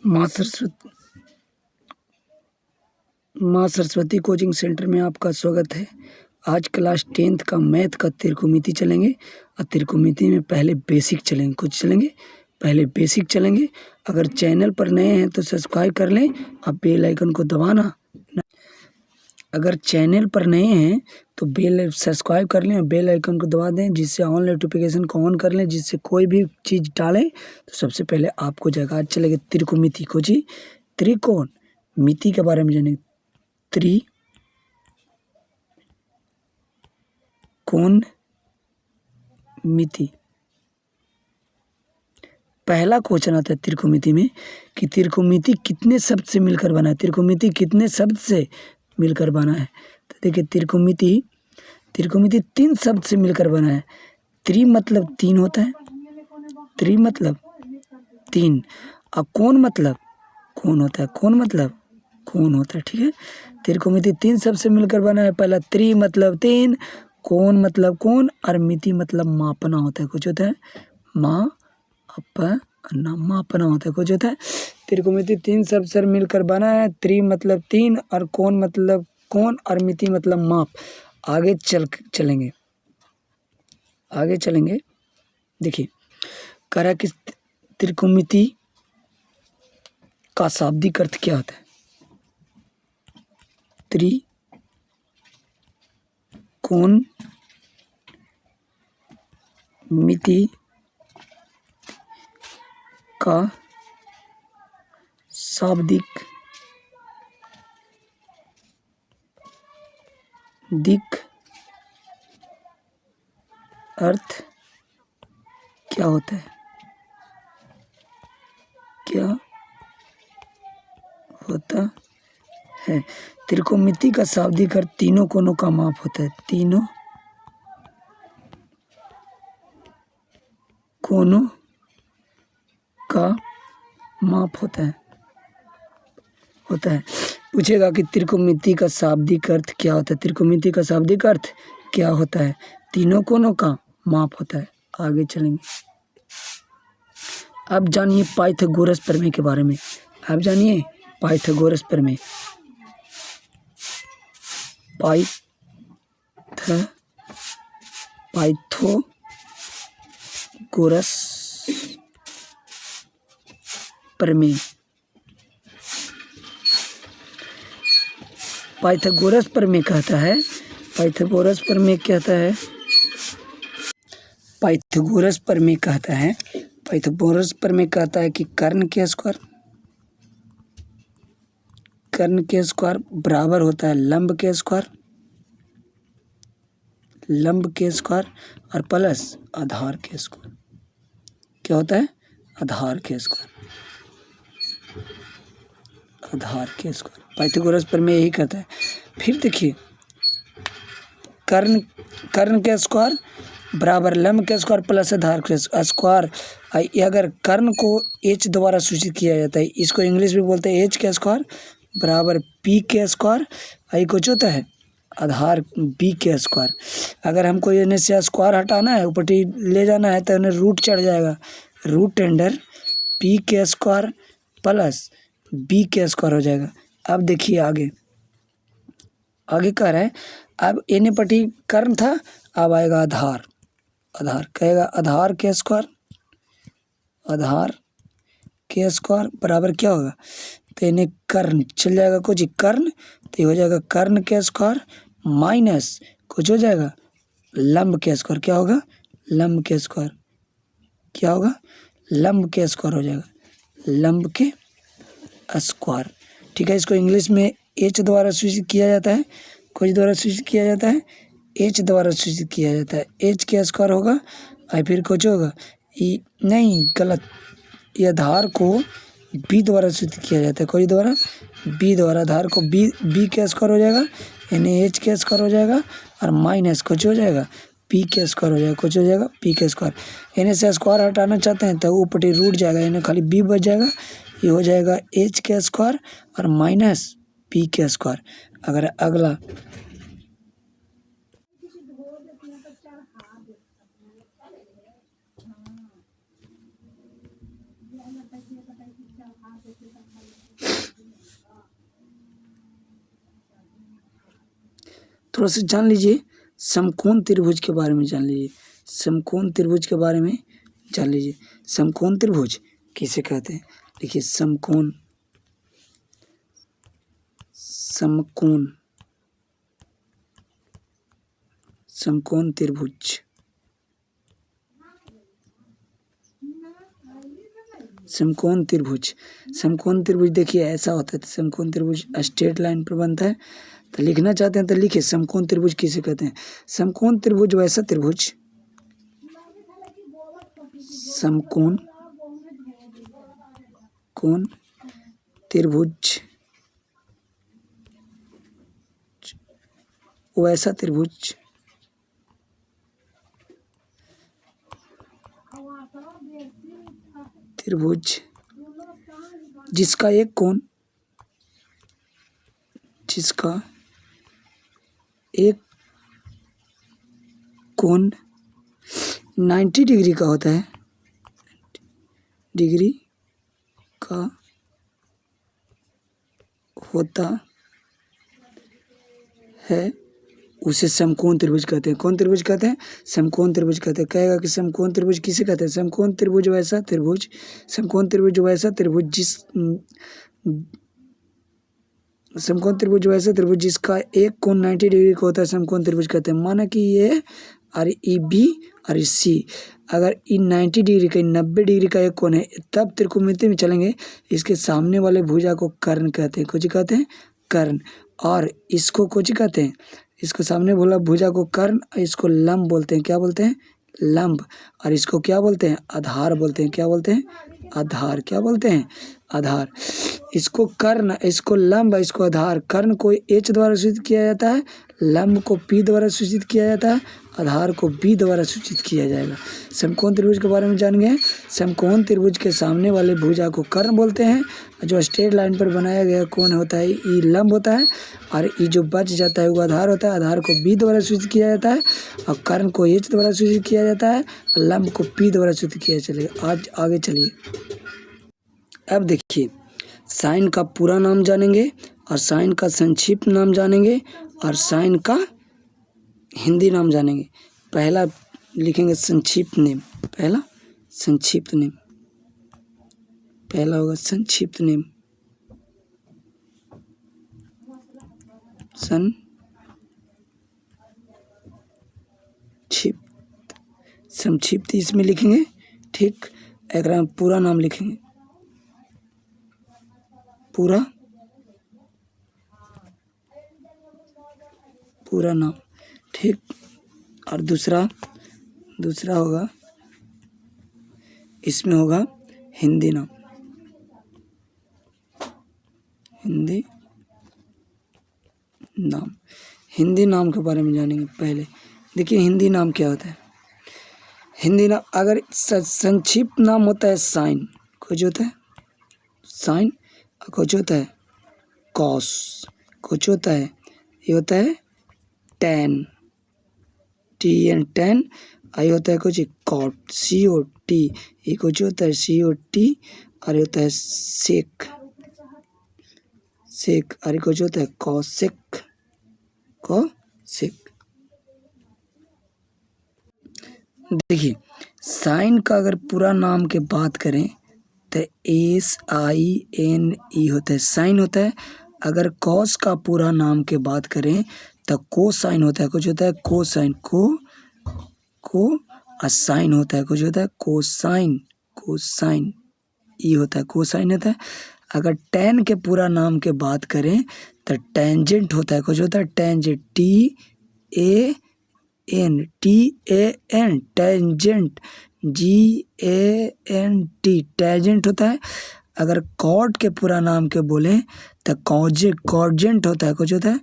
माँ Saraswati coaching centre में आपका स्वागत है। आज क्लास 10th का मैथ का त्रिकोणमिति चलेंगे और त्रिकोणमिति में पहले बेसिक चलेंगे, कुछ चलेंगे पहले बेसिक चलेंगे। अगर चैनल पर नए हैं तो सब्सक्राइब कर लें और बेल आइकन को दबाना। अगर चैनल पर नए हैं तो सब्सक्राइब कर लें और बेल आइकन को दबा दें, जिससे ऑन नोटिफिकेशन को ऑन कर लें, जिससे कोई भी चीज़ डालें तो सबसे पहले आपको जाएगा। आज चलेगा त्रिकोणमिति को जी। त्रिकोण मिति के बारे में जानेंगे। त्रिकोण मिति पहला क्वेश्चन आता है त्रिकोणमिति में कि त्रिकोणमिति कितने शब्द से मिलकर बना है। त्रिकोणमिति कितने शब्द से मिलकर बना है? तो देखिए त्रिकोणमिति 3 शब्द से मिलकर बना है। त्रि मतलब 3 होता है, त्रि मतलब 3 और कोण मतलब कोण होता है, कोण मतलब कोण होता है। ठीक है, त्रिकोणमिति 3 शब्द से मिलकर बना है। पहला त्रि मतलब 3, कोण मतलब कोण और मिति मतलब मापना होता है, कुछ होता है मापना होता है, कुछ होता है। त्रिकोणमिति 3 शब्द से मिलकर बना है। त्रि मतलब 3 और कोण मतलब कोण और मिति मतलब माप। आगे चलेंगे। देखिए करा कि त्रिकोणमिति का शाब्दिक अर्थ क्या होता है। त्रिकोणमिति का शाब्दिक अर्थ क्या होता है? क्या होता है? त्रिकोणमिति का शाब्दिक अर्थ तीनों कोणों का माप होता है। तीनों कोणों का माप होता है। पूछेगा कि त्रिकोणमिति का शाब्दिक अर्थ क्या होता है। त्रिकोणमिति का शाब्दिक अर्थ क्या होता है? तीनों कोणों का माप होता है। आगे चलेंगे। अब जानिए पाइथागोरस प्रमेय के बारे में। अब जानिए पाइथागोरस प्रमेय। पाइथागोरस प्रमेय। पाइथागोरस प्रमेय कहता है पाइथागोरस प्रमेय कहता है कि कर्ण के स्क्वायर बराबर होता है लंब के स्क्वायर और प्लस आधार के स्क्वायर। क्या होता है? आधार के स्क्वायर। पाइथागोरस प्रमेय यही कहता है। फिर देखिए कर्ण के स्क्वायर बराबर लंब के स्क्वायर प्लस आधार के स्क्वायर। अगर कर्ण को h द्वारा सूचित किया जाता है, इसको इंग्लिश में बोलते हैं h के स्क्वायर बराबर p के स्क्वायर। आई कुछ होता है आधार b के स्क्वायर। अगर हमको इन्हें से स्क्वायर हटाना है, ऊपर ले जाना है तो इन्हें रूट चढ़ जाएगा। रूट अंडर p के स्क्वायर प्लस b के स्क्वायर हो जाएगा। अब देखिए आगे कह रहा है, अब एने पट्टी कर्ण था, अब आएगा आधार कहेगा आधार के स्क्वायर बराबर क्या होगा? तो इन्हें कर्ण चल जाएगा, कुछ कर्ण तो हो जाएगा कर्ण के स्क्वायर माइनस कुछ हो जाएगा लंब के स्क्वायर। क्या होगा? लंब के स्क्वायर हो जाएगा, लंब के स्क्वायर। ठीक है, इसको इंग्लिश में h द्वारा सूचित किया जाता है, कुछ द्वारा सूचित किया जाता है, h द्वारा सूचित किया जाता है। h के स्क्वायर होगा और फिर कुछ होगा नहीं गलत, ये आधार को b द्वारा सूचित किया जाता है, कोई द्वारा b द्वारा। आधार को b के स्क्वायर हो जाएगा, यानी h के स्क्वायर हो जाएगा और माइनस कुछ हो जाएगा p के स्क्वायर हो जाएगा, कुछ हो जाएगा p के स्क्वायर। यानी से स्क्वायर हटाना चाहते हैं तो ऊपर रूट जाएगा, यानी खाली b बच जाएगा। ये हो जाएगा h के स्क्वायर और माइनस p के स्क्वायर। अगर अगला थोड़ा सा जान लीजिए समकोण त्रिभुज के बारे में जान लीजिए, समकोण त्रिभुज के बारे में जान लीजिए। समकोण त्रिभुज किसे कहते हैं? देखिए समकोण, समकोण, समकोण त्रिभुज, समकोण त्रिभुज, समकोण त्रिभुज देखिए ऐसा होता है। समकोण त्रिभुज स्ट्रेट लाइन पर बनता है। तो लिखना चाहते हैं तो लिखिए समकोण त्रिभुज किसे कहते हैं? समकोण त्रिभुज वैसा त्रिभुज, समकोण कोण त्रिभुज वैसा त्रिभुज त्रिभुज जिसका एक कोण, जिसका एक कोण 90 डिग्री का होता है, डिग्री का होता है, उसे समकोण त्रिभुज कहते हैं। कौन त्रिभुज कहते हैं? समकोण त्रिभुज कहते हैं। कहेगा कि समकोण त्रिभुज किसे कहते हैं? समकोण त्रिभुज वैसा त्रिभुज, समकोण त्रिभुज वैसा त्रिभुज जिस समकोण त्रिभुज वैसा त्रिभुज जिसका एक कोण 90 डिग्री का होता है, समकोण त्रिभुज कहते हैं। माना कि ये और ई बी और ई सी, अगर ई 90 डिग्री का 90 डिग्री का एक कोण है, तब त्रिकोणमिति में चलेंगे। इसके सामने वाले भुजा को कर्ण कहते हैं। कुछ कहते हैं? कर्ण। और इसको कुछ कहते हैं? इसको सामने बोला भुजा को कर्ण, इसको लंब बोलते हैं। क्या बोलते हैं? लंब। और इसको क्या बोलते हैं? आधार बोलते हैं। क्या बोलते हैं? आधार। क्या बोलते हैं? आधार। इसको कर्ण, इसको लंब, इसको आधार। कर्ण को H द्वारा सूचित किया जाता है, लंब को P द्वारा सूचित किया जाता है, आधार को B द्वारा सूचित किया जाएगा। समकोण त्रिभुज के बारे में जान गए। समकोण त्रिभुज के सामने वाले भुजा को कर्ण बोलते हैं। जो स्ट्रेट लाइन पर बनाया गया कोण होता है ई लंब होता है, और ई जो बच जाता है वो आधार होता है। आधार को B द्वारा सूचित किया जाता है, और कर्ण को H द्वारा सूचित किया जाता है, और लंब को P द्वारा सूचित किया चलेगा। आज आगे चलिए। अब देखिए साइन का पूरा नाम जानेंगे, और साइन का संक्षिप्त नाम जानेंगे, और साइन का हिंदी नाम जानेंगे। पहला लिखेंगे संक्षिप्त नेम। पहला संक्षिप्त नेम, पहला होगा संक्षिप्त नेम। संक्षिप्त इसमें लिखेंगे, ठीक। अगर पूरा नाम लिखेंगे, पूरा नाम, ठीक। और दूसरा होगा, इसमें होगा हिंदी नाम, हिंदी नाम। हिंदी नाम के बारे में जानेंगे। पहले देखिए हिंदी नाम क्या होता है। हिंदी नाम अगर संक्षिप्त नाम होता है साइन, कुछ होता है साइन, कुछ होता है कॉस, कुछ होता है ये होता है टेन, TN टेन। आई होता है कुछ कॉट, COT। ये कुछ होता है COT। और होता है सेक, सेक। और कुछ होता है कॉसेक, कॉसेक। देखिए साइन का अगर पूरा नाम के बात करें तो SINE होता है, साइन होता है। अगर कॉस का पूरा नाम के बात करें तो कोसाइन होता है। कुछ होता है कोसाइन, को साइन होता है। कुछ होता है कोसाइन, कोसाइन ई होता है, कोसाइन होता है। अगर टेन के पूरा नाम के बात करें तो टेंजेंट होता है। कुछ होता है tangent, TAN, tangent, GANT, tangent होता है। अगर कॉट के पूरा नाम के बोले तो कॉजेंट होता है। कुछ होता है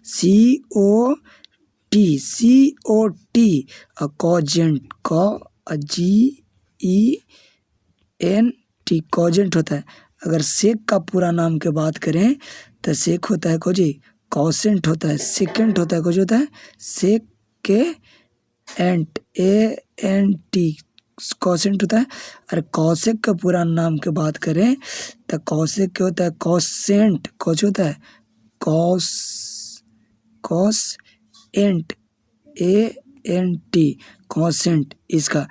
COT, और कॉजेंट, GENT, कॉजेंट होता है। अगर सेक का पूरा नाम के बात करें तो सेक होता है कुछ कॉसेंट होता है, सेकेंट होता है। कुछ होता है सेक के एंट, ANT, कॉसेंट होता है। और कॉसेक का पूरा नाम के बात करें तो कॉसेक क्या होता है कॉसेंट, कुछ होता है कॉस कॉस एंट, ANT, कॉसेंट। इसका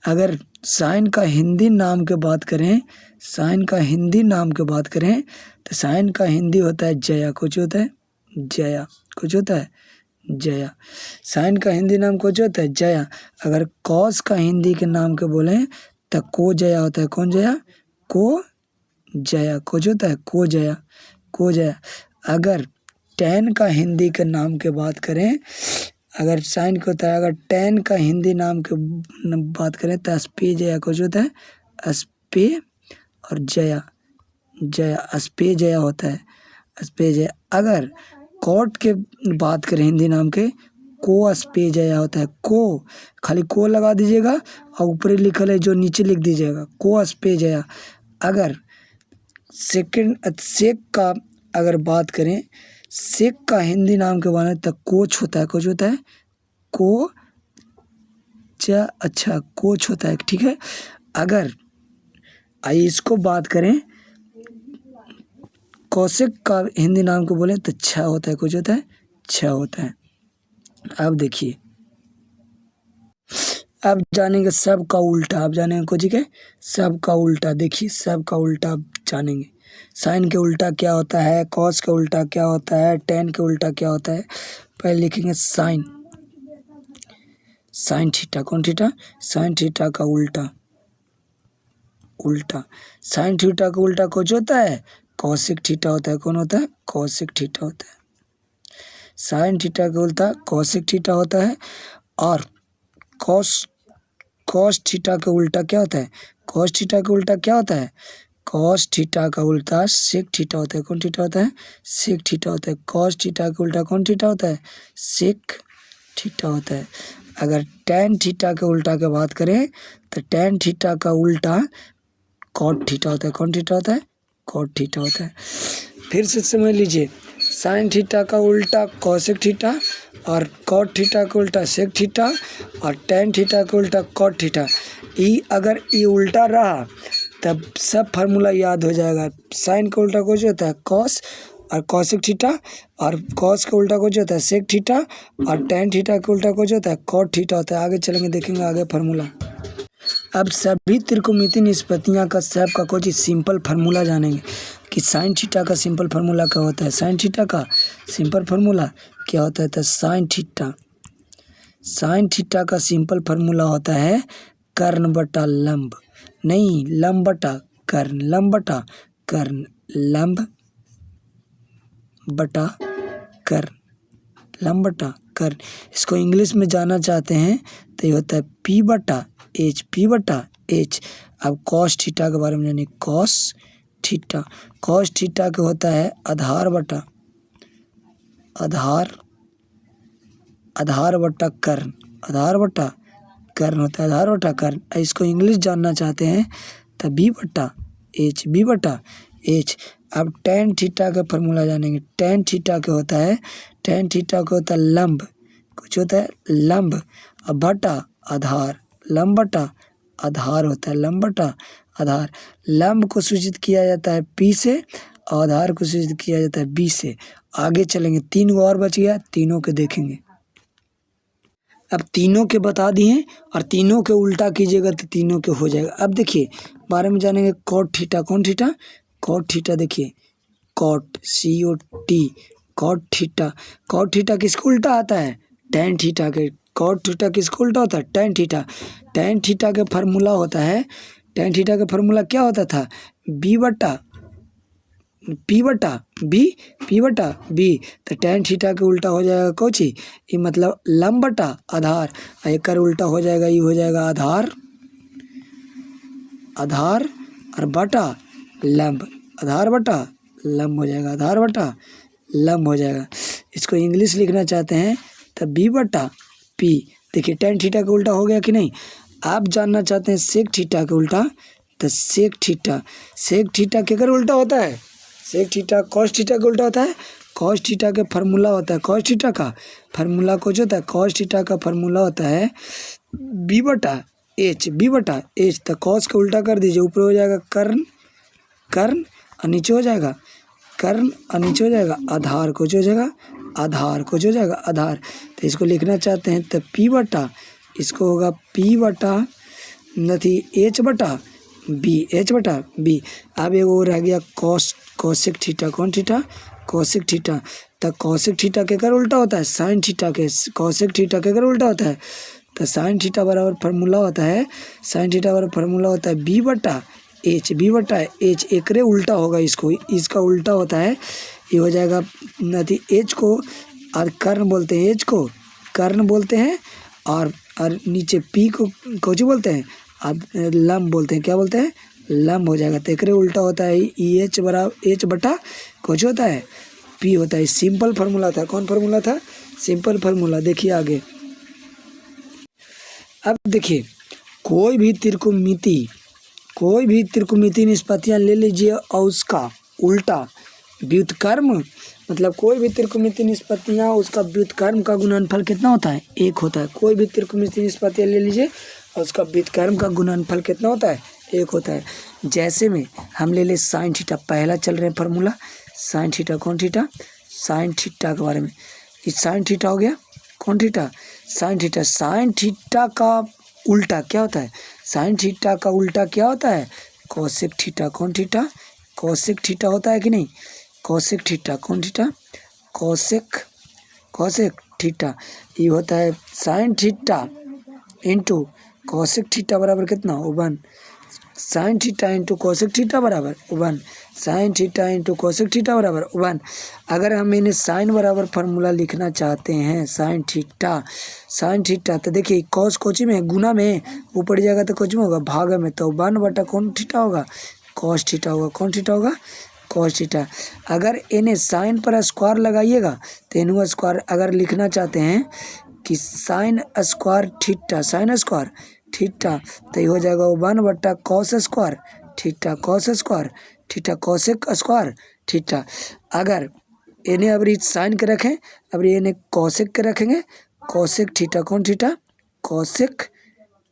अगर साइन का हिंदी नाम के बात करें, साइन का हिंदी नाम के बात करें तो साइन का हिंदी होता है जया। कुछ होता है जया, कुछ होता है जया। साइन का हिंदी नाम कुछ होता है जया। अगर कॉस का हिंदी के नाम के बोलें तो को जया होता है। कौन जया? को जया। कुछ होता है को जया, को जया। अगर टेन का हिंदी के नाम के बात करें, अगर साइन को होता है, अगर टेन का हिंदी नाम के बात करें तो अस्पे जया। कुछ होता है अस्पे और जया, जया, अस्पे जया होता है, अस्पे जया। अगर कॉट के बात करें हिंदी नाम के, को अस्पे जया होता है। को खाली को लगा दीजिएगा और ऊपर लिखल है जो नीचे लिख दीजिएगा, को अस्पे जया। अगर सेक का अगर बात करें, सेक का हिंदी नाम के बारे में तो कोच होता है। कुछ होता है को चा, अच्छा कोच होता है, ठीक है। अगर आइए इसको बात करें, कौशिक का हिंदी नाम को बोले तो छा होता है। कुछ होता है छा होता है। अब देखिए, अब जानेंगे सब का उल्टा। अब जानेंगे कुछ के सब का उल्टा। देखिए सब का उल्टा अब जानेंगे। साइन के उल्टा क्या होता है, कॉस के उल्टा क्या होता है, टेन के उल्टा क्या होता है। पहले लिखेंगे साइन, साइन थीटा। कौन थीटा? साइन थीटा का उल्टा, उल्टा। साइन थीटा का उल्टा कुछ होता है कौशिक थीटा होता है। कौन होता है? कौशिक थीटा होता है। साइन थीटा का उल्टा कौशिक थीटा होता है। और कॉस थीटा का उल्टा क्या होता है? कॉस थीटा का उल्टा क्या होता है? कॉस थीटा का उल्टा सेक थीटा होता है। कौन थीटा होता है? सेक थीटा होता है। कॉस थीटा का उल्टा कौन थीटा होता है? सेक थीटा होता है। अगर टेन थीटा के उल्टा की बात करें तो टेन थीटा का उल्टा कॉट थीटा होता है। कौन थीटा होता है? कॉट थीटा होता है। फिर से समझ लीजिए, साइन थीटा का उल्टा कॉसेक थीटा, और कॉट थीटा का उल्टा सेक थीटा, और टेन थीटा का उल्टा कॉट थीटा। ये अगर ये उल्टा रहा तब सब फार्मूला याद हो जाएगा। साइन का उल्टा कुछ होता है कॉस और कॉसेक थीटा, और कॉस का उल्टा कुछ होता है सेक थीटा, और टेन थीटा का उल्टा कुछ होता है कॉट थीटा होता है। आगे चलेंगे देखेंगे आगे फार्मूला। अब सभी त्रिकोणमितीय निष्पत्तियाँ का सब का कुछ सिंपल फार्मूला जानेंगे कि साइन थीटा का सिंपल फार्मूला क्या होता है। साइन थीटा का सिंपल फार्मूला क्या होता है? तो साइन थीटा का सिंपल फार्मूला होता है कर्ण बटा लंब, नहीं लंब बटा कर्ण, लंब बटा कर्ण, लंब बटा कर्ण, लंब बटा कर्ण। इसको इंग्लिश में जानना चाहते हैं तो ये होता है पी बटा एच, पी बटा एच। अब कॉस थीटा के बारे में जानिए, कॉस थीटा, कॉस थीटा के होता है आधार बटा आधार, आधार बटा कर्ण, आधार बटा कर्ण होता है, आधार बटा कर्ण। इसको इंग्लिश जानना चाहते हैं तो बी बटा एच, बी बटा एच। अब टेन थीटा का फार्मूला जानेंगे। टेन थीटा के होता है, टेन थीटा का होता है लंब, कुछ होता है लंब, अब बटा आधार, लंब बटा आधार होता है, लंब बटा आधार। लंब को सूचित किया जाता है पी से, और आधार को सूचित किया जाता है बी से। आगे चलेंगे, तीन और बच गया, तीनों के देखेंगे। अब तीनों के बता दिए और तीनों के उल्टा कीजिएगा तो तीनों के हो जाएगा। अब देखिए बारे में जानेंगे कॉट थीटा। कौन थीटा? Cot theta. देखिए cot, COT, cot theta. Cot theta किसको उल्टा आता है? टेन थीटा के। कॉट थीटा किसको उल्टा होता है? Tan theta. टेन थीटा का फार्मूला होता है, टेन थीटा का फार्मूला क्या होता था? बी बटा पी बटा बी, पी बटा बी। तो टेन थीटा के उल्टा हो जाएगा कोची, ये मतलब लंब बटा आधार, और एक उल्टा हो जाएगा, ये हो जाएगा आधार, आधार और बटा लंब, आधार बटा लंब हो जाएगा, आधार बटा लंब हो जाएगा। इसको इंग्लिश लिखना चाहते हैं तो बी बटा पी। देखिए टेन थीटा का उल्टा हो गया कि नहीं। आप जानना चाहते हैं सेक थीटा का उल्टा, तो सेक थीटा, सेक थीटा केकर उल्टा होता है? सेक थीटा कॉस थीटा का उल्टा होता है। कॉस थीटा का फार्मूला होता है, कॉस थीटा का फार्मूला कुछ होता है, कॉस थीटा का फार्मूला होता है बी बटा एच, बी बटा एच। तो कॉस का उल्टा कर दीजिए, ऊपर हो जाएगा कर्ण, कर्ण और नीचे हो जाएगा कर्ण और नीचे हो जाएगा आधार, कुछ हो जाएगा आधार, कुछ हो जाएगा आधार। तो इसको लिखना चाहते हैं तो P बटा, इसको होगा P बटा नहीं H बटा B, H बटा B। अब एक और रह गया कोसेक थीटा, कौन थीटा, कोसेक थीटा। तो कोसेक थीटा के कर उल्टा होता है साइन थीटा के, कोसेक थीटा के कर उल्टा होता है तो साइन थीटा बराबर फार्मूला होता है, साइन थीटा बराबर फार्मूला होता है B बटा H, B बटा H। एकरे उल्टा होगा, इसको इसका उल्टा होता है, ये हो जाएगा नहीं H को और कर्ण बोलते हैं, H को कर्ण बोलते हैं और नीचे P को कुछ बोलते हैं, अब लंब बोलते हैं, क्या बोलते हैं, लंब हो जाएगा। तो एकरे उल्टा होता है H बराबर H बटा कुछ होता है P होता है। सिंपल फार्मूला था, कौन फार्मूला था, सिंपल फार्मूला। देखिए आगे, अब देखिए कोई भी त्रिकोणमिति निष्पत्तियां ले लीजिए और उसका उल्टा व्युत्क्रम, मतलब कोई भी त्रिकोणमिति निष्पत्तियां उसका व्युत्क्रम का गुणनफल कितना होता है, 1 होता है। कोई भी त्रिकोणमिति निष्पत्तियां ले लीजिए और उसका व्युत्क्रम का गुणनफल कितना होता है, 1 होता है। जैसे में हम ले साइन थीटा, पहला चल रहे हैं फार्मूला साइन थीटा, कौन थीटा, साइन थीटा के बारे में। ये साइन थीटा हो गया, कौन theta, sine theta. Sine theta का उल्टा क्या होता है, साइन थीटा का उल्टा क्या होता है, कोसेक थीटा, कौन थीटा, कोसेक थीटा होता है कि नहीं, कोसेक थीटा, कौन थीटा, कोसेक थीटा। ये होता है sine theta into cosec theta बराबर कितना, 1। Sine theta into cosec theta बराबर 1, sine theta into cosec theta बराबर 1। अगर हम इन्हें साइन बराबर फार्मूला लिखना चाहते हैं, साइन थीटा तो देखिए कॉस कोची में गुना में, ऊपर जाएगा तो कोच में होगा भाग में, तो 1 बटा कौन थीटा होगा, कॉस थीटा होगा, कौन थीटा होगा, कॉस थीटा। अगर इन्हें साइन पर स्क्वायर लगाइएगा तो इन्हें स्क्वायर अगर लिखना चाहते हैं कि sign square theta, sign square theta, तो ये हो जाएगा 1 बटा cos square theta, cos square theta, cosec square theta. अगर इन्हें अब साइन के रखें, अब इन्हें कोसेक के रखेंगे, कोसेक थीटा, कौन थीटा, कोसेक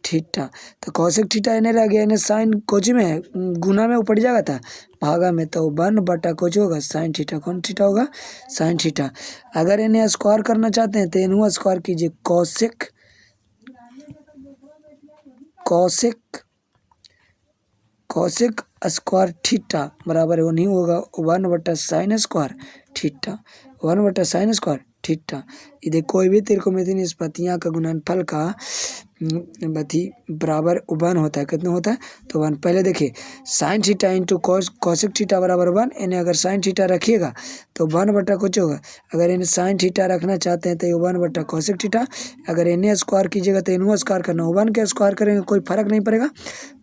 थीटा। तो कोसेक थीटा इन्हें रह गया, इन्हें साइन कोच में गुना में ऊपर जाएगा था भागा में, तो 1 बटा कुछ होगा साइन थीटा, कौन थीटा होगा, साइन थीटा। अगर इन्हें स्क्वायर करना चाहते हैं तो इन्हें स्क्वायर कीजिए, कोसेक स्क्वायर थीटा बराबर नहीं होगा 1 बटा साइन स्क्वायर थीटा, 1 बटा साइन स्क्वायर थीटा। ये कोई भी त्रिकोणमिति निष्पत्तियां का गुणनफल का बराबर 1 होता है, कितना होता है, तो 1। पहले देखिए sine theta into cosec theta बराबर 1, इन्हें अगर साइन थीटा रखिएगा तो 1 बटा कुछ होगा, अगर इन्हें साइन थीटा रखना चाहते हैं तो ये 1 बटा कोसेक थीटा। अगर इन्हें स्क्वायर कीजिएगा तो इन्हें स्क्वायर करना, 1 के स्क्वायर करेंगे कोई फर्क नहीं पड़ेगा,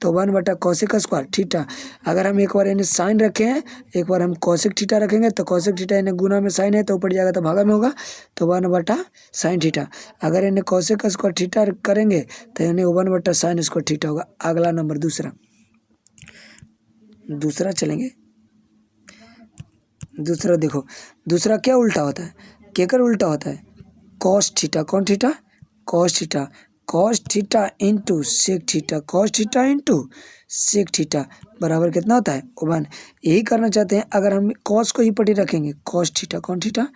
तो 1 बटा कोसेक स्क्वायर थीटा। अगर हम एक बार इन्हें साइन रखे हैं, एक बार हम कोसेक थीटा रखेंगे तो कोसेक थीटा इन्हें गुना में साइन है तो ऊपर जाएगा तो भागा में होगा, तो 1 बटा साइन थीटा। अगर इन्हें कोसेक स्क्वायर थीटा करेंगे तो इन्हें 1 बटा साइन स्क्वायर थीटा होगा। अगला नंबर दूसरा चलेंगे। दूसरा देखो, दूसरा क्या उल्टा होता है, केकर उल्टा होता है, कॉस थीटा, कौन theta, cos theta, cos theta into sec theta, cos theta into sec theta बराबर कितना होता है, 1। यही करना चाहते हैं, अगर हम कॉस को ही पटी रखेंगे, कॉस थीटा, कौन थीटा,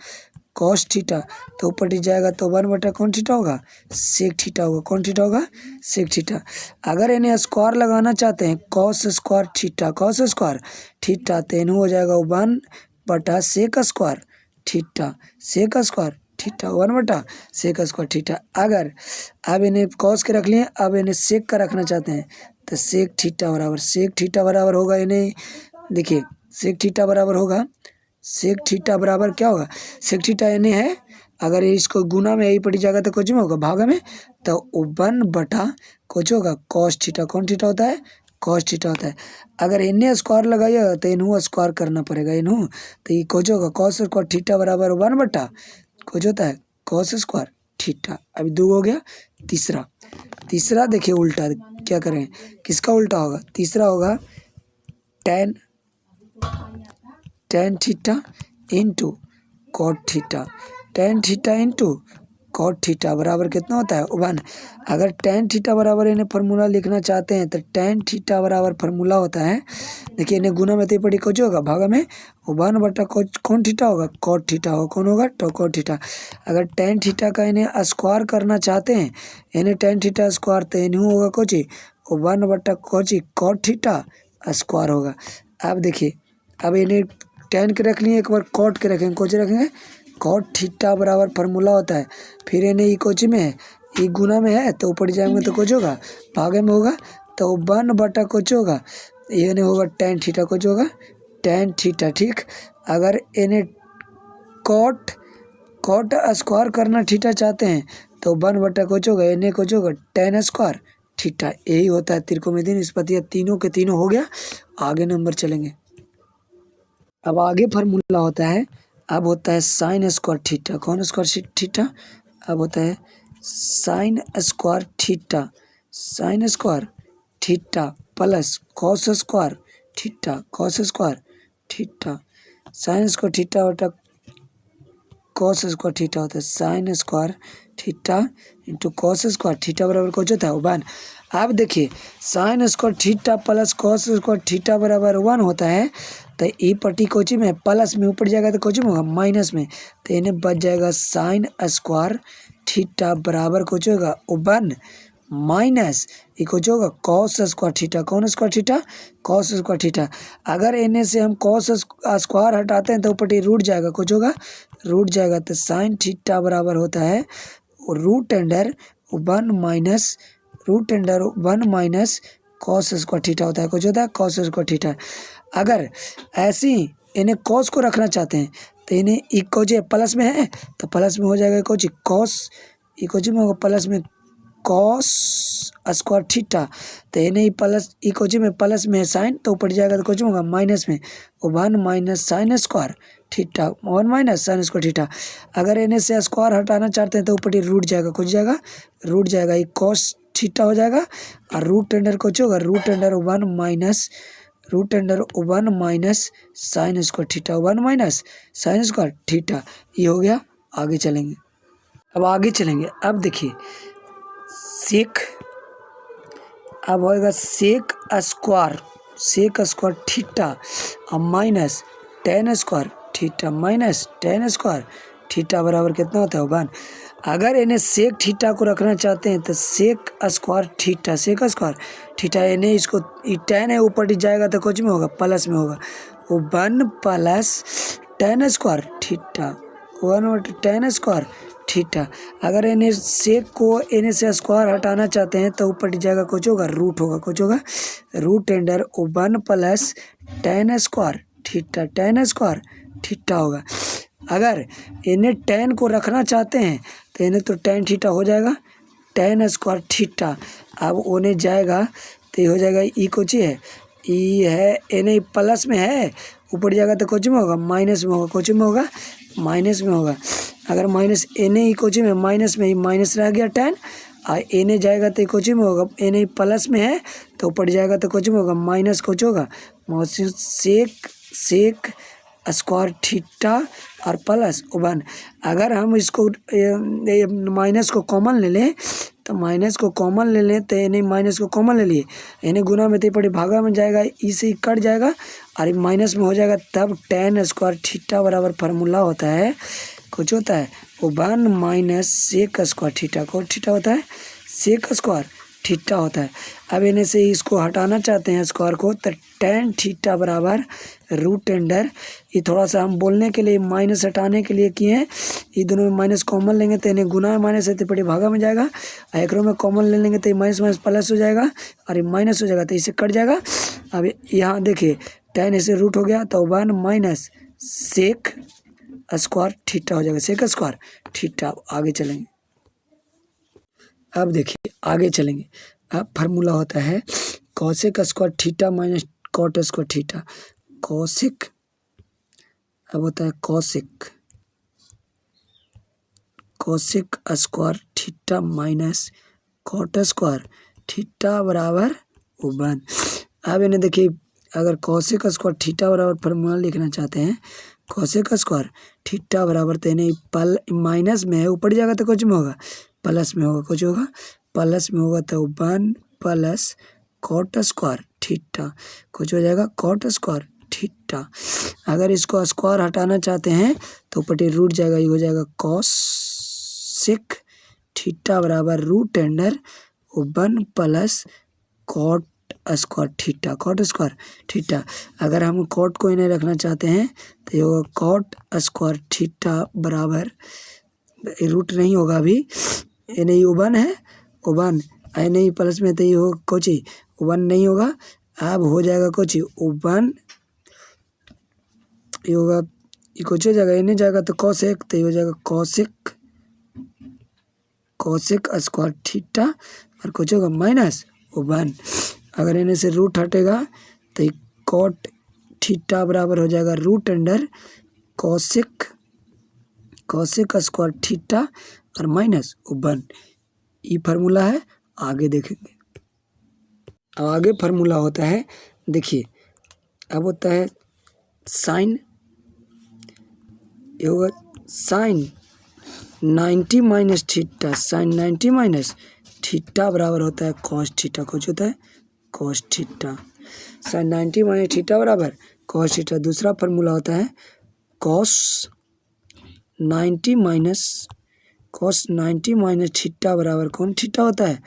कॉस थीटा, तो ऊपर जाएगा तो 1 बटा कौन थीटा होगा, सेक थीटा होगा, कौन थीटा होगा, सेक थीटा। अगर इन्हें स्क्वायर लगाना चाहते हैं, cos square theta, cos square theta, तो इन्हें हो जाएगा 1 बटा sec square theta, sec square theta, 1 बटा सेक स्क्वायर थीटा। अगर अब इन्हें कॉस के रख लिए, अब इन्हें सेक का रखना चाहते हैं तो सेक थीटा बराबर होगा, इन्हें देखिए सेक थीटा बराबर होगा, सेक थीटा बराबर क्या होगा, सेक थीटा इन्हें है, अगर इसको गुना में यही पड़ी जाएगा तो कुछ में होगा भागा में, तो 1 बटा कुछ होगा कॉस थीटा, कौन थीटा होता है, कॉस थीटा होता है। अगर इन्हें स्क्वायर लगाइएगा तो इन्हों स्क्वायर करना पड़ेगा, इन्हों, तो ये कुछ होगा कॉस स्क्वायर थीटा बराबर 1 बटा कुछ होता है कॉस स्क्वायर थीटा। अभी 2 हो गया। तीसरा देखिए उल्टा क्या करें, किसका उल्टा होगा, तीसरा होगा tan theta into cot theta, tan theta into cot theta बराबर कितना होता है 1। अगर टेन थीटा बराबर इन्हें फार्मूला लिखना चाहते हैं तो टेन थीटा बराबर फार्मूला होता है, देखिए इन्हें गुना में तो पड़ी कुछ होगा, भागा में 1 बटा कौन थीटा होगा, कॉट थीटा होगा, कौन होगा तो कॉट थीटा। अगर टेन थीटा का इन्हें स्क्वायर करना चाहते हैं, इन्हें टेन थीटा स्क्वायर तो इन्हें होगा कुछ 1 बटा कॉट थीटा स्क्वायर होगा। अब देखिए अब इन्हें टेन के रख लिए, एक बार कॉट के रखेंगे, कुछ रखेंगे कॉट थीटा बराबर फार्मूला होता है, फिर इन्हें ई कोच में है, ई गुना में है तो ऊपर जाएंगे तो कुछ होगा, भागे में होगा तो 1 बटा कुछ होगा, ये नहीं होगा टेन थीटा कुछ होगा टेन थीटा, ठीक। अगर इन्हें कॉट स्क्वायर करना थीटा चाहते हैं तो 1 बटा कुछ होगा, इन्हें कुछ होगा टेन स्क्वायर थीटा। यही होता है त्रिकोणमितीय निष्पत्ति, तीनों के तीनों हो गया। आगे नंबर चलेंगे। अब आगे फार्मूला होता है, अब होता है साइन स्क्वायर थीटा, कौन स्क्वायर थीटा, अब होता है sign square theta, sign square theta plus cos square theta, cos square theta, sign square theta बटा कॉस स्क्वायर थीटा होता है sign square theta into cos square theta बराबर कुछ होता है 1। अब देखिए sign square theta plus cos square theta बराबर 1 होता है, तो ई पट्टी कोची में प्लस में ऊपर जाएगा तो कोची में होगा माइनस में, तो इन्हें बच जाएगा साइन स्क्वायर थीटा बराबर कुछ होगा 1 माइनस ये कुछ होगा कॉस स्क्वायर थीटा, कौन square theta cos square theta. अगर इन्हें से हम कॉस स्क्वायर हटाते हैं तो ऊपर रूट जाएगा, कुछ होगा रूट जाएगा, तो साइन थीटा बराबर होता है root under 1 minus cos square theta होता है, कुछ होता है कॉस स्क्वायर थीटा। अगर ऐसे ही इन्हें कॉस को रखना चाहते हैं तो इन्हें इक्वल प्लस में है तो प्लस में हो जाएगा कुछ कॉस, इक्वल में होगा प्लस में कॉस स्क्वायर थीटा, तो इन्हें प्लस इक्वल में प्लस में है साइन तो ऊपर जाएगा तो कुछ होगा माइनस में 1 minus sine square theta, 1 minus sine square theta. अगर इन्हें से स्क्वायर हटाना चाहते हैं तो ऊपर रूट जाएगा, कुछ जाएगा रूट जाएगा, ये कॉस थीटा हो जाएगा और रूट अंडर कुछ होगा root under 1 minus sine square theta, 1 minus sine square theta, ये हो गया। आगे चलेंगे, अब आगे चलेंगे। अब देखिए सेक, अब होएगा सेक स्क्वायर थीटा और minus ten square theta, minus ten square theta बराबर कितना होता है 1। अगर इन्हें सेक थीटा को रखना चाहते हैं तो सेक स्क्वायर थीटा इन्हें इसको टेन है ऊपर जाएगा तो कुछ में होगा प्लस में होगा 1 plus tan square theta, 1 ten square theta. अगर इन्हें सेक को इन्हें से स्क्वायर हटाना चाहते हैं तो ऊपर जाएगा कुछ होगा रूट होगा, कुछ होगा root under 1 plus tan square theta, tan square theta होगा। अगर इन्हें टेन को रखना चाहते हैं तो इन्हें तो टेन थीटा हो जाएगा, टेन स्क्वायर थीटा। अब उन्हें जाएगा तो ये हो जाएगा ई कुछ है, ई है इन्हें प्लस में है ऊपर जाएगा तो कुछ में होगा माइनस में होगा, कुछ में होगा माइनस में होगा। अगर माइनस एने ही कोची में माइनस में ही माइनस रह गया टेन, और एने जाएगा तो कोची में होगा, एने प्लस में है तो ऊपर जाएगा तो कोची में होगा माइनस कुछ होगा, सेक स्क्वायर थीटा और प्लस 1। अगर हम इसको माइनस को कॉमन ले लें तो माइनस को कॉमन ले लें तो इन्हें माइनस को कॉमन ले लिए, इन्हें गुना में तो पड़ी भागा में जाएगा, ई से कट जाएगा और माइनस में हो जाएगा, तब टेन स्क्वायर थीटा बराबर फार्मूला होता है कुछ होता है 1 माइनस सेक स्क्वायर थीटा, को थीटा होता है सेक स्क्वायर थीटा होता है। अब इन्हें से इसको हटाना चाहते हैं स्क्वायर को तो टेन थीटा बराबर रूट अंडर, ये थोड़ा सा हम बोलने के लिए माइनस हटाने के लिए किए हैं, ये दोनों में माइनस कॉमन लेंगे तो इन्हें गुना में माइनस है तो पड़ी भागा में जाएगा, एक में कॉमन ले लेंगे तो ये माइनस माइनस प्लस हो जाएगा और ये माइनस हो जाएगा तो इसे कट जाएगा। अब यहाँ देखिए टेन इसे रूट हो गया तो 1 माइनस सेक स्क्वायर थीटा हो जाएगा, सेक स्क्वायर थीटा। आगे चलेंगे, अब देखिए आगे चलेंगे। अब फार्मूला होता है cosec square theta minus cot square theta, cosec, अब होता है cosec square theta minus cot square theta बराबर 1। अब इन्हें देखिए अगर कॉसेक स्क्वायर थीटा बराबर फॉर्मूला लिखना चाहते हैं, कॉसेक स्क्वायर थीटा बराबर तो नहीं पल माइनस में है, ऊपर जाएगा तो कुछ में होगा प्लस में होगा, कुछ होगा प्लस में होगा तो 1 प्लस कॉट स्क्वायर थीटा, कुछ हो जाएगा कॉट स्क्वायर थीटा। अगर इसको स्क्वायर हटाना चाहते हैं तो ऊपर रूट जाएगा, ये हो जाएगा कॉसेक थीटा बराबर root under 1 plus cot square theta, cot square theta. अगर हम कॉट को इन्हें रखना चाहते हैं तो ये होगा कॉट स्क्वायर थीटा बराबर, रूट नहीं होगा अभी, ये नहीं 1 है 1 है नहीं प्लस में, तो ये होगा कोची 1 नहीं होगा, अब हो जाएगा कोची 1, ये होगा ये कुछ हो जाएगा, ये नहीं जाएगा तो कॉसेक, तो ये हो जाएगा कॉसेक स्क्वायर थीटा और कुछ होगा माइनस 1। अगर इन्हें से रूट हटेगा तो कॉट थीटा बराबर हो जाएगा root under cosec square theta और माइनस 1। ये फार्मूला है, आगे देखेंगे। अब आगे फार्मूला होता है, देखिए अब होता है साइन, ये होगा sine 90 minus theta, sine 90 minus theta बराबर होता है कॉस थीटा, कुछ होता है cos theta, sine 90 minus theta बराबर कॉस थीटा। दूसरा फार्मूला होता है कॉस 90 माइनस थीटा बराबर कौन थीटा होता है,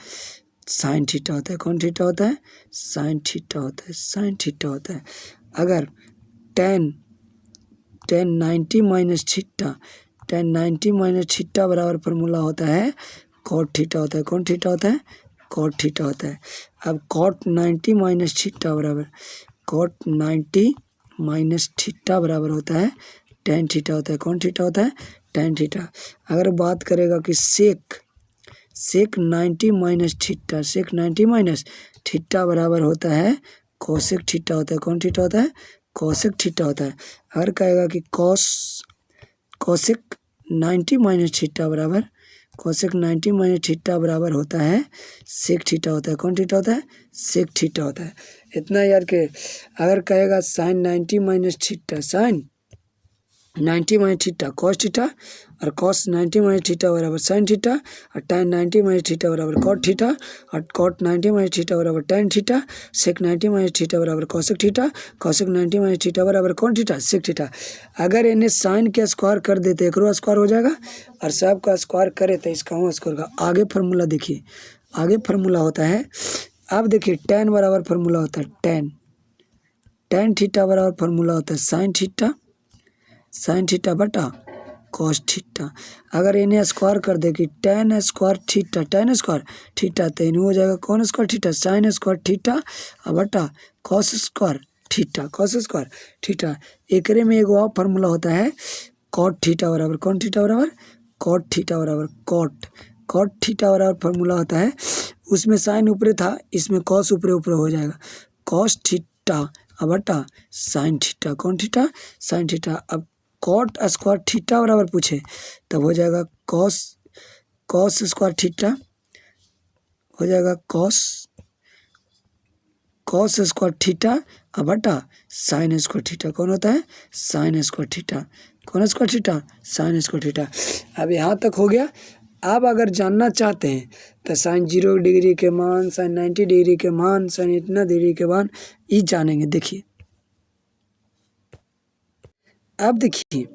साइन थीटा होता है, कौन थीटा होता है साइन थीटा होता है, साइन थीटा होता है। अगर tan 90 माइनस थीटा बराबर फार्मूला होता है कॉट थीटा होता है, कौन थीटा होता है कॉट थीटा होता है। अब कॉट 90 माइनस थीटा बराबर होता है tan थीटा होता है, कौन थीटा होता है tan थीटा। अगर बात करेगा कि सेक 90 माइनस थीटा बराबर होता है कॉसेक थीटा होता है, कौन थीटा होता है कॉसेक थीटा होता है। अगर कहेगा कि कॉसेक 90 माइनस थीटा बराबर होता है सेक थीटा होता है, कौन थीटा होता है सेक थीटा होता है। इतना यार के अगर कहेगा sine 90 minus theta cos theta और कॉस 90 माइनस थीटा बराबर साइन थीटा और tan 90 माइनस थीटा बराबर कॉट थीटा और कॉट 90 माइनस थीटा बराबर tan theta, sec 90 minus theta बराबर cosec theta, cosec 90 minus theta बराबर कौन थीटा सेक थीटा। अगर इन्हें साइन के स्क्वायर कर देते एक रो स्क्वायर हो जाएगा और सब का स्क्वायर करे तो इसका हो स्क्वायर का। आगे फार्मूला देखिए, आगे फार्मूला होता है, अब देखिए tan बराबर फार्मूला होता है tan थीटा बराबर फार्मूला होता है साइन थीटा बटा कॉस थीटा। अगर इन्हें स्क्वायर कर दे कि tan स्क्वायर थीटा तो इन्हें हो जाएगा कौन square theta sine square theta और बटा कॉस स्क्वायर थीटा। एकरे में एक और फार्मूला होता है कॉट थीटा बराबर कौन थीटा बराबर कॉट थीटा बराबर कॉट थीटा बराबर फार्मूला होता है, उसमें साइन ऊपरे था, इसमें कॉस ऊपरे हो जाएगा कॉस थीटा और बटा साइन थीटा, कौन थीटा साइन थीटा। अब कॉट स्क्वायर थीटा बराबर पूछे तब हो जाएगा कॉस स्क्वायर थीटा हो जाएगा कॉस स्क्वायर थीटा और बटा साइन स्क्वायर थीटा, कौन होता है साइन स्क्वायर थीटा, कौन square theta sine square theta. अब यहाँ तक हो गया। अब अगर जानना चाहते हैं तो साइन 0 डिग्री के मान, साइन 90 डिग्री के मान, साइन इतना डिग्री के मान ये जानेंगे। देखिए अब देखिए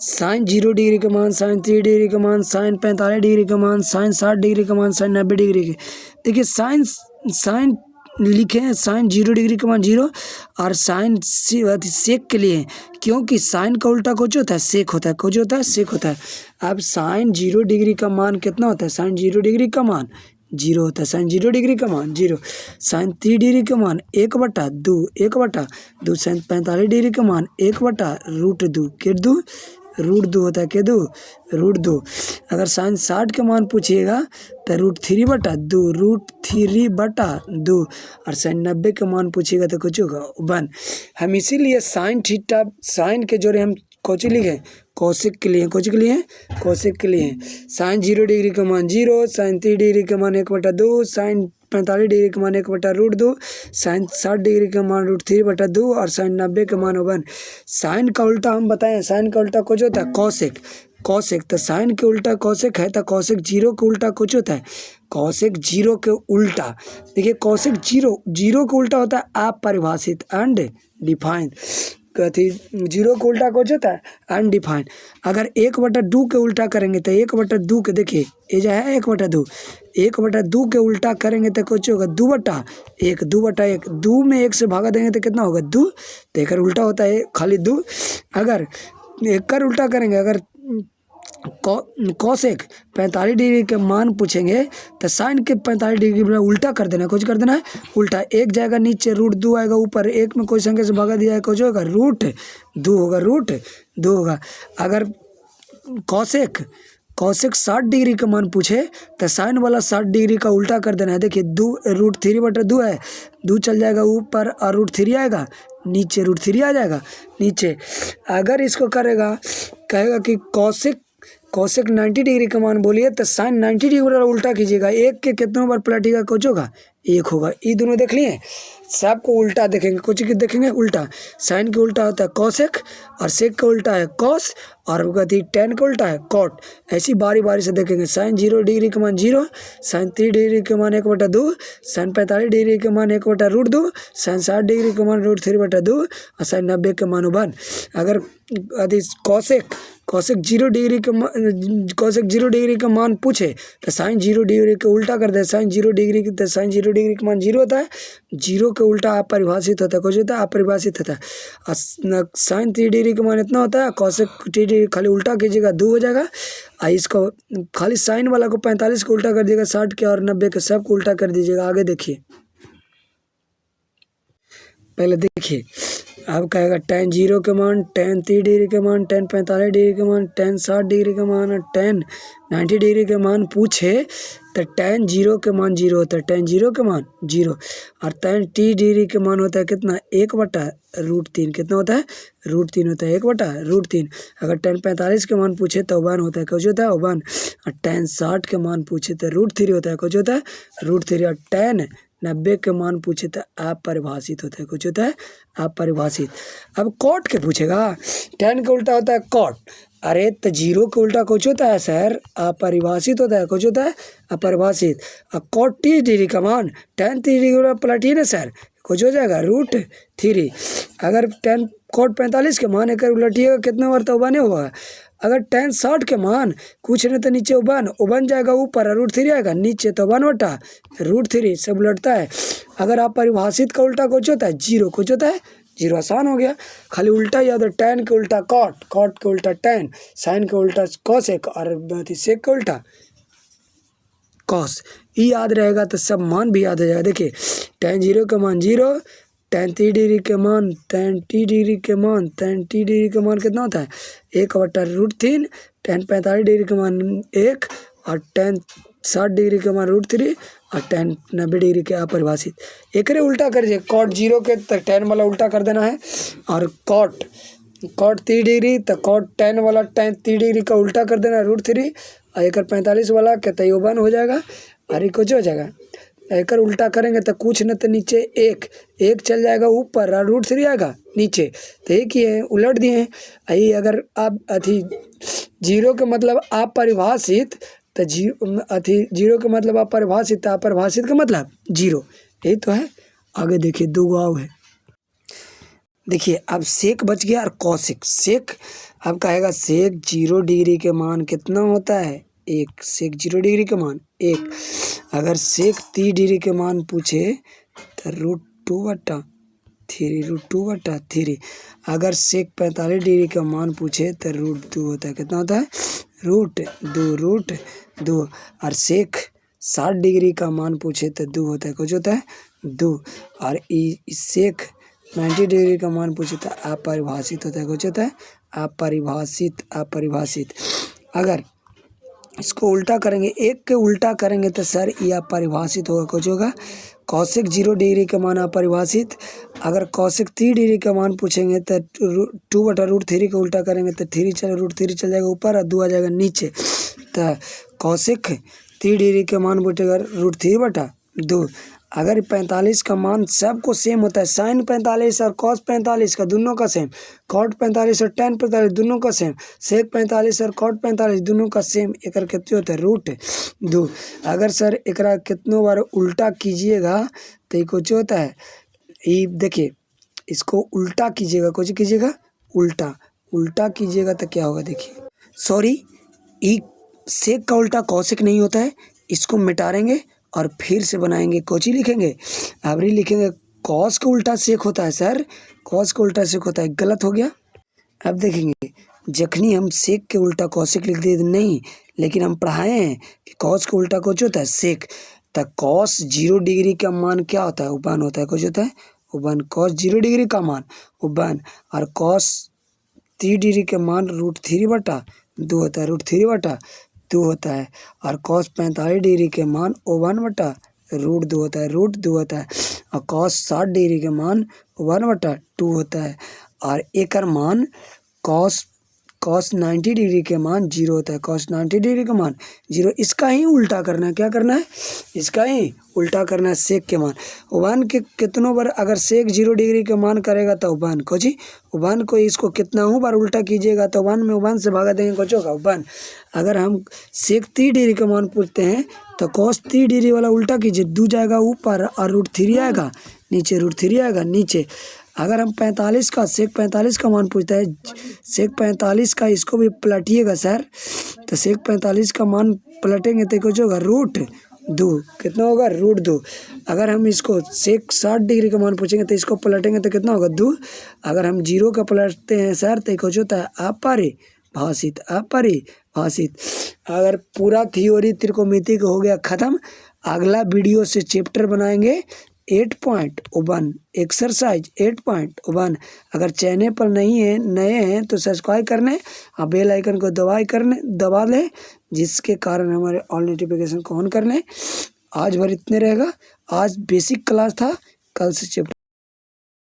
साइन 0 डिग्री का मान, साइन 3 डिग्री का मान, साइन 45 डिग्री का मान, साइन 60 डिग्री का मान, साइन 90 डिग्री के। देखिए साइन लिखे हैं साइन 0 डिग्री का मान 0 और साइन सेक के लिए, क्योंकि साइन का उल्टा कुछ होता है सेक होता है, कुछ होता है सेक होता है। अब साइन 0 डिग्री का मान कितना होता है, साइन 0 डिग्री का मान 0 होता है, साइन 0 डिग्री का मान 0। साइन 3 डिग्री का मान 1/2 साइन 45 डिग्री का मान 1/√2 के 2 √2 होता है, के 2 √2। अगर साइन 60 का मान पूछिएगा तो √3/2 और साइन 90 का मान पूछिएगा तो कुछ होगा 1। हम इसीलिए साइन थीटा साइन के जोड़े हम कोची लिखे कौशिक के लिए, कोची के लिए कौशिक के लिए। साइन 0 डिग्री का मान 0, साइन 3 डिग्री का मान 1/2, साइन 45 डिग्री का मान 1/√2, साइन 60 डिग्री का मान √3/2 और साइन 90 का मान 1। साइन का उल्टा हम बताएं, साइन का उल्टा कुछ होता है कॉसेक। कॉसेक तो साइन के उल्टा कॉसेक है, तो कॉसेक 0 के उल्टा कुछ होता है कॉसेक 0 के उल्टा। देखिए कॉसेक 0 के उल्टा होता है अपरिभाषित एंड डिफाइंड। कथी 0 के उल्टा कुछ होता है अनडिफाइंड। अगर 1/2 के उल्टा करेंगे तो 1/2 के देखिए ये जो है 1/2, 1/2 के उल्टा करेंगे तो कुछ होगा 2/1, 2/1, 2 में 1 से भागा देंगे तो कितना होगा 2, तो एक उल्टा होता है खाली 2। अगर एक कर उल्टा करेंगे, अगर कॉसेक 45 डिग्री के मान पूछेंगे तो साइन के 45 डिग्री में उल्टा कर देना, कुछ कर देना है उल्टा। एक जाएगा नीचे, √2 आएगा ऊपर, एक में कोई संख्या से भागा दिया है कुछ होगा √2 होगा, √2 होगा। अगर कॉसेक 60 डिग्री का मान पूछे तो साइन वाला 60 डिग्री का उल्टा कर देना है। देखिए 2 √3/2 है, 2 चल जाएगा ऊपर और √3 आएगा नीचे, √3 आ जाएगा नीचे। अगर इसको करेगा कहेगा कि कॉसेक 90 डिग्री का मान बोलिए तो साइन 90 डिग्री वाला उल्टा कीजिएगा। एक के कितनों बार पलटिएगा कुछ होगा 1 होगा। ये दोनों देख लिए, सबको उल्टा देखेंगे, कुछ की देखेंगे उल्टा। साइन के उल्टा होता है कॉसेक और सेक का उल्टा है कॉस और गति टेन का उल्टा है कॉट। ऐसी बारी बारी से देखेंगे। साइन 0 डिग्री का मान 0, साइन 3 डिग्री का मान 1/2, साइन 45 डिग्री का मान 1/√2, साइन 60 डिग्री का मान √3/2 और साइन 90 का मान 1। अगर यदि कॉसेक 0 डिग्री का मान पूछे तो साइन 0 डिग्री का उल्टा कर दे। साइन 0 डिग्री का मान 0 होता है, 0 के उल्टा अपरिभाषित होता है, कुछ होता है अपरिभाषित होता है। और साइन 3 डिग्री का मान इतना होता है, कॉसेक 3 डिग्री खाली उल्टा कीजिएगा 2 हो जाएगा। और इसको खाली साइन वाला को 45 को उल्टा कर दीजिएगा, 60 के और 90 के सब को उल्टा कर दीजिएगा। आगे देखिए, पहले देखिए अब कहेगा tan 0 के मान, tan 3 डिग्री के मान, tan 45 डिग्री के मान, tan 60 डिग्री के मान और tan 90 डिग्री के मान पूछे तो tan 0 के मान 0 होता है, tan 0 के मान 0 और tan t डिग्री के मान होता है कितना 1/√3। कितना होता है √3 होता है, 1/√3। अगर tan 45 के मान पूछे तो 1 होता है, कुछ होता है 1। और tan 60 के मान पूछे तो √3 होता है, कुछ होता है √3। और tan 90 के मान पूछे तो अपरिभाषित होता है, कुछ होता है अपरिभाषित। अब कॉट के पूछेगा, tan का उल्टा होता है कॉट। अरे तो 0 का उल्टा कुछ होता है सर अपरिभाषित होता है, कुछ होता है अपरिभाषित। अब कॉट 30 डिग्री का मान tan 30 डिग्री पलटिए ना सर, कुछ हो जाएगा √3। अगर tan कॉट 45 के मान एक उलटिएगा कितना बार तो 1 होगा। अगर tan 60 के मान कुछ नहीं तो नीचे 1 जाएगा ऊपर और √3 आएगा नीचे, तो 1/√3 सब उलटता है। अगर आप परिभाषित का उल्टा कुछ होता है 0, कुछ होता है 0, आसान हो गया। खाली उल्टा याद है, tan के उल्टा कॉट, कॉट के उल्टा tan, साइन के उल्टा कॉसेक और सेक के उल्टा कॉस। ये याद रहेगा तो सब मान भी याद हो जाएगा। देखिए tan 0 का मान 0, tan 3 डिग्री के मान, tan t डिग्री के मान, tan t डिग्री का मान कितना होता है 1/√3, tan 45 डिग्री का मान 1 और tan 60 डिग्री का मान √3 और tan 90 डिग्री के अपरिभाषित। एक उल्टा कर दीजिए, कॉट 0 के तो tan वाला उल्टा कर देना है और कॉट 3 डिग्री तो कॉट tan वाला tan 3 डिग्री का उल्टा कर देना है √3 और एक 45 वाला के तो 1 हो जाएगा और ये कुछ हो जाएगा। एक उल्टा करेंगे तो कुछ न तो नीचे 1 चल जाएगा ऊपर और √3 आएगा नीचे, तो एक ही है उलट दिए हैं। यही अगर आप 0 के मतलब अपरिभाषित तो 0 के मतलब अपरिभाषित, अपरिभाषित का मतलब 0, यही तो है। आगे देखिए 2 गाँव है। देखिए अब सेक बच गया और कॉसेक। सेक अब कहेगा सेक 0 डिग्री के मान कितना होता है 1, सेक 0 डिग्री के मान 1। अगर सेक 30 डिग्री के मान पूछे तो √2/3। अगर सेक 45 डिग्री का मान पूछे तो √2 होता है, कितना होता है √2। और सेक 60 डिग्री का मान पूछे तो 2 होता है, कुछ होता है 2। और सेक 90 डिग्री का मान पूछे तो अपरिभाषित होता है, कुछ होता है अपरिभाषित। अगर इसको उल्टा करेंगे, एक के उल्टा करेंगे तो सर ये अपरिभाषित होगा, कुछ होगा कॉसेक 0 डिग्री का मान अपरिभाषित। अगर कॉसेक 3 डिग्री का मान पूछेंगे तो 2/√3 का उल्टा करेंगे तो √3 चल जाएगा ऊपर और 2 आ जाएगा नीचे। तो कॉसेक 3 डिग्री का मान पूछेगा √3/, 2। अगर 45 का मान सबको सेम होता है, साइन 45 और कॉस 45 का दोनों का सेम, कॉट 45 और टेन 45 दोनों का सेम, सेक 45 और कॉट 45 दोनों का सेम, एक कितने होता है रूट 2। अगर सर एक कितनों बार उल्टा कीजिएगा तो ये कुछ होता है, ये देखिए इसको उल्टा कीजिएगा, कुछ कीजिएगा उल्टा, उल्टा कीजिएगा तो क्या होगा देखिए, सॉरी ये सेक का उल्टा कौशिक नहीं होता है, इसको मिटाएंगे और फिर से बनाएंगे, कोची लिखेंगे अबरी लिखेंगे, कॉस का उल्टा सेक होता है सर, कॉस का उल्टा सेक होता है, गलत हो गया। अब देखेंगे जखनी हम सेक के उल्टा कौशिक लिख दिए नहीं, लेकिन हम पढ़ाए हैं कि कॉस का उल्टा कुछ होता है सेक, तो कॉस 0 डिग्री का मान क्या होता है, उबान होता है, कुछ होता है उबान, कॉस 0 डिग्री का मान उबान, और कॉस 3 डिग्री के मान √3/2 होता है, √3/2 होता है, और कॉस 45 डिग्री के मान √2 होता है, √2 होता है, और कॉस 60 डिग्री के मान 1/2 होता है, और एक मान कॉस 90 डिग्री के मान 0 होता है, कॉस 90 डिग्री का मान 0। इसका ही उल्टा करना है, क्या करना है, इसका ही उल्टा करना है सेक के मान। उबान के कितनों बार अगर सेक 0 डिग्री के मान करेगा तो उबान को जी, उबान को इसको कितना हूँ बार उल्टा कीजिएगा तो उबान में उबान से भागा देंगे, कुछ होगा उबान। अगर हम सेक 30 डिग्री का मान पूछते हैं तो कॉस 30 डिग्री वाला उल्टा कीजिए, 2 जाएगा ऊपर और √3 आएगा नीचे, √3 आएगा नीचे। अगर हम 45 का सेक 45 का मान पूछता है, सेक 45 का इसको भी पलटिएगा सर, तो सेक 45 का मान पलटेंगे तो कुछ होगा √2, कितना होगा √2। अगर हम इसको सेक 60 डिग्री का मान पूछेंगे तो इसको पलटेंगे तो कितना होगा 2। अगर हम 0 का पलटते हैं सर तो कुछ होता है अपरिभाषित, अपरिभाषित। अगर पूरा थ्योरी त्रिकोणमिति का हो गया ख़त्म, अगला वीडियो से चैप्टर बनाएंगे 8.1 एक्सरसाइज 8.1। अगर चैनल पर नहीं है, नए हैं तो सब्सक्राइब कर लें और बेल आइकन को दबा लें, जिसके कारण हमारे ऑल नोटिफिकेशन को ऑन कर लें। आज भर इतने रहेगा, आज बेसिक क्लास था, कल से चैप्टर